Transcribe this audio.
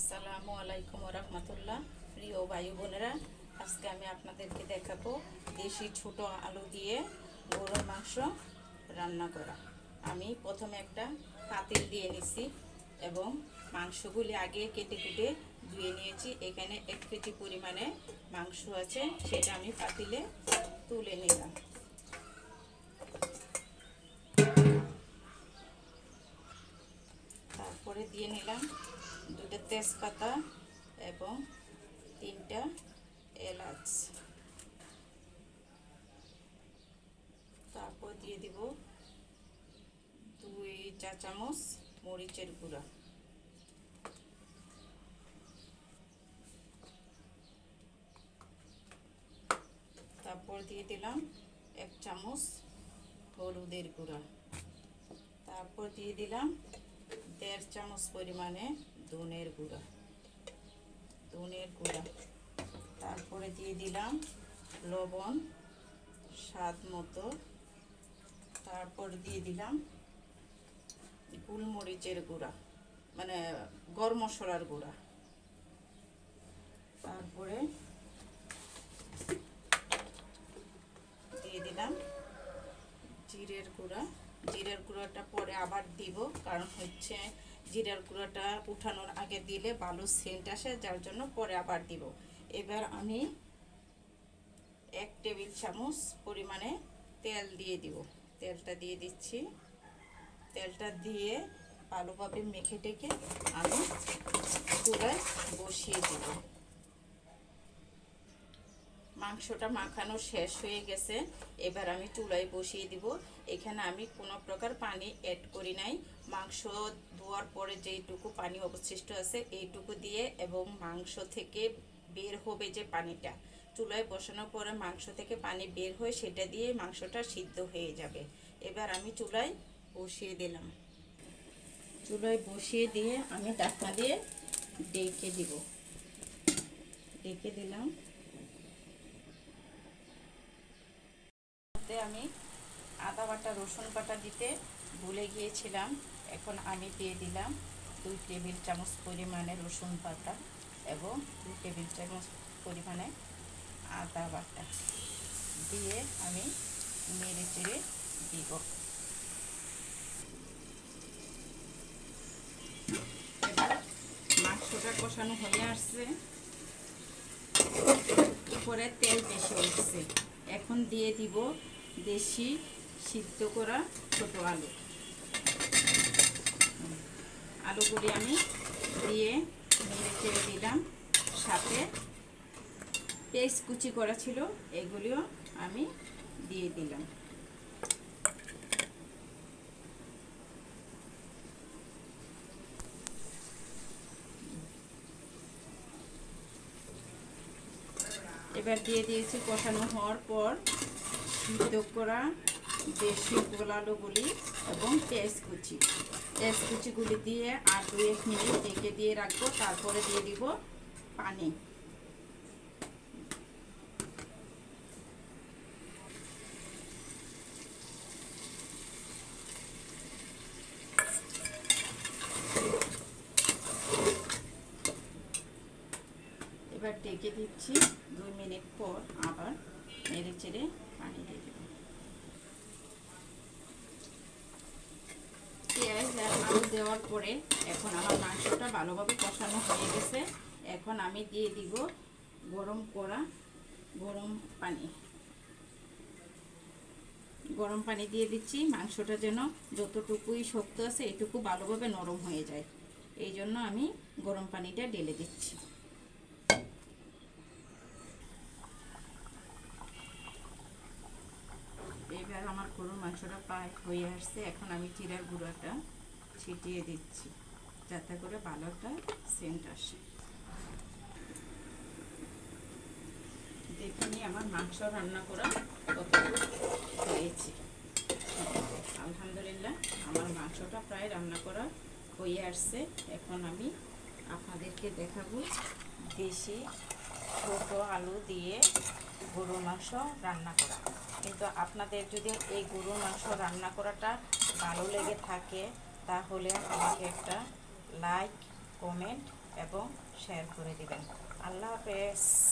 আসসালামু আলাইকুম রহমতুল্লাহ। প্রিয় ভাই বোনেরা, আজকে আমি আপনাদেরকে দেখাবো দেশি ছোট আলু দিয়ে গরুর মাংস রান্না করা। আমি প্রথমে একটা পাতিল দিয়ে নিছি এবং মাংসগুলি আগে কেটে কুটে ধুয়ে নিয়েছি। এখানে 1 কেজি পরিমাণে মাংস আছে, সেটা আমি পাতিলে তুলে নিলাম। তারপরে দিয়ে নিলাম 2টা তেজপাতা এবং 3টা এলাচ। তারপর দিয়ে দিব 2 চা চামচ মরিচের গুঁড়া। তারপর দিয়ে দিলাম 1 চামচ হলুদের গুঁড়া। তারপর দিয়ে দিলাম 1.5 চামচ পরিমাণে ধনের গুঁড়া। তারপরে দিয়ে দিলাম লবণ স্বাদ মতো। তারপর দিয়ে দিলাম গোলমরিচের গুঁড়া, মানে গরম মশলার গুঁড়া। তারপরে দিয়ে দিলাম জিরের গুঁড়া। জিরের গুঁড়াটা পরে আবার দিব, কারণ হচ্ছে জিরার গুঁড়াটা উঠানোর আগে দিলে ভালো সেন্ট আসে, যার জন্য পরে আবার দিব। এবার আমি 1 টেবিল চামচ পরিমাণে তেল দিয়ে দিব। তেলটা দিয়ে দিচ্ছি। তেলটা দিয়ে ভালোভাবে মেখে টেকে আমি চুলায় বসিয়ে দিব। মাংসটা মাখানো শেষ হয়ে গেছে, এবার আমি চুলায় বসিয়ে দিব। এখানে আমি কোনো প্রকার পানি অ্যাড করি নাই। মাংস ধোয়ার পরে যেইটুকু পানি অবশিষ্ট আছে এইটুকু দিয়ে, এবং মাংস থেকে বের হবে যে পানিটা, চুলায় বসানোর পরে মাংস থেকে পানি বের হয়ে সেটা দিয়ে মাংসটা সিদ্ধ হয়ে যাবে। এবার আমি চুলায় বসিয়ে দিলাম। চুলায় বসিয়ে দিয়ে আমি ঢাকনা দিয়ে ঢেকে দিলাম। আমি আদা বাটা রসুন বাটা দিতে ভুলে গিয়েছিলাম। এখন আমি দিয়ে দিলাম 2 টেবিল চামচ পরিমাণে রসুন বাটা এবং 2 টেবিল চামচ পরিমাণে আদা বাটা দিয়ে আমি নেড়ে চেড়ে দিব। এবার মাংসটা কষানো হয়ে আসছে, উপরে তেল বেশি উঠছে। এখন দিয়ে দিব দেশি সিদ্ধ করা ছোট আলুগুলি আমি দিয়ে নেড়ে চেড়ে দিলাম। সাথে পেঁয়াজ কুচি করা ছিল, এগুলিও আমি দিয়ে দিলাম। এবার দিয়ে দিয়েছি কষানো হওয়ার পর সিদ্ধ করা দেশি আলুগুলি এবং পেঁয়াজ কুচিগুলি দিয়ে আর 2-1 মিনিট ঢেকে দিয়ে রাখবো। তারপরে দিয়ে দিব পানি। এবার ঢেকে দিচ্ছি। 2 মিনিট পর আবার নেড়ে চেড়ে পানি দিয়ে দেব। পেঁয়াজ আর আলু দেওয়ার পরে এখন আমার মাংসটা ভালোভাবে কষানো হয়ে গেছে। এখন আমি দিয়ে দিব গরম পানি দিয়ে দিচ্ছি। মাংসটা যেন যতটুকুই শক্ত আছে এটুকু ভালোভাবে নরম হয়ে যায়, এই জন্য আমি গরম পানিটা ঢেলে দিচ্ছি। এবার আমার গরুর মাংসটা প্রায় হয়ে আসছে। এখন আমি জিরার গুঁড়াটা ছিটিয়ে দিচ্ছি, যাতে করে ভালো একটা সেন্ট আসে। দেখে নিয়ে আমার মাংস রান্না করা কতটুকু হয়েছে। আলহামদুলিল্লাহ, আমার মাংসটা প্রায় রান্না করা হয়ে আসছে। এখন আমি আপনাদেরকে দেখাবো দেশি ছোট আলু দিয়ে গরুর মাংস রান্না করা। কিন্তু আপনাদের যদি এই গরুর মাংস রান্না করাটা ভালো লেগে থাকে তাহলে আমাকে একটা লাইক কমেন্ট এবং শেয়ার করে দিবেন। আল্লাহ হাফেজ।